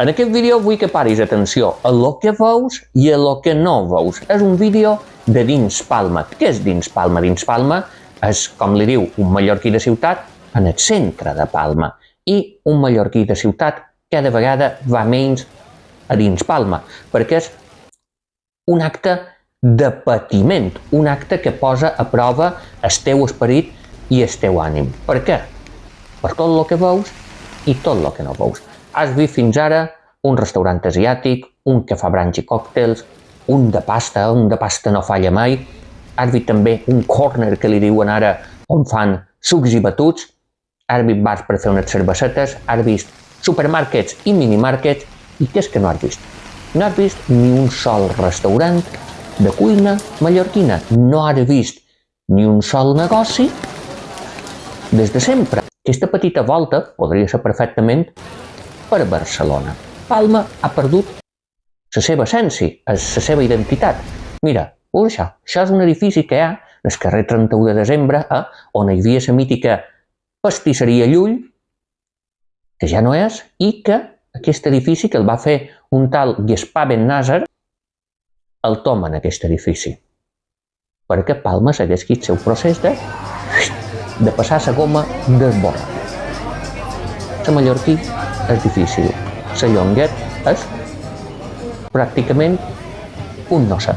En aquest vídeo vull que paris atenció a lo que veus i a lo que no veus. És un vídeo de dins Palma. Què és dins Palma? Dins Palma és, com li diu un mallorquí de ciutat, en el centre de Palma. I un mallorquí de ciutat cada vegada va menys a dins Palma, perquè és un acte de patiment, un acte que posa a prova el teu esperit i el teu ànim. Per què? Per tot el que veus i tot el que no veus. Has vist fins ara un restaurant asiàtic, un que fa brunch i còctels, un de pasta no falla mai. Has vist també un corner que li diuen ara on fan sucs i batuts. Has vist bars per fer unes cervesetes. Has vist supermàrquets i minimàrquets. I què és que no has vist? No has vist ni un sol restaurant de cuina mallorquina. No has vist ni un sol negoci des de sempre. Aquesta petita volta podria ser perfectament per Barcelona. Palma ha perdut la seva essència, la seva identitat. Mira, això és un edifici que hi ha al carrer 31 de desembre, on hi havia la mítica pastisseria Llull, que ja no és, i que aquest edifici que el va fer un tal Gaspar Ben Nasser, el toma en aquest edifici. Perquè Palma segueix el seu procés de passar la goma d'esborrar. La mallorquí és difícil. La Llonguet és pràcticament un no sé.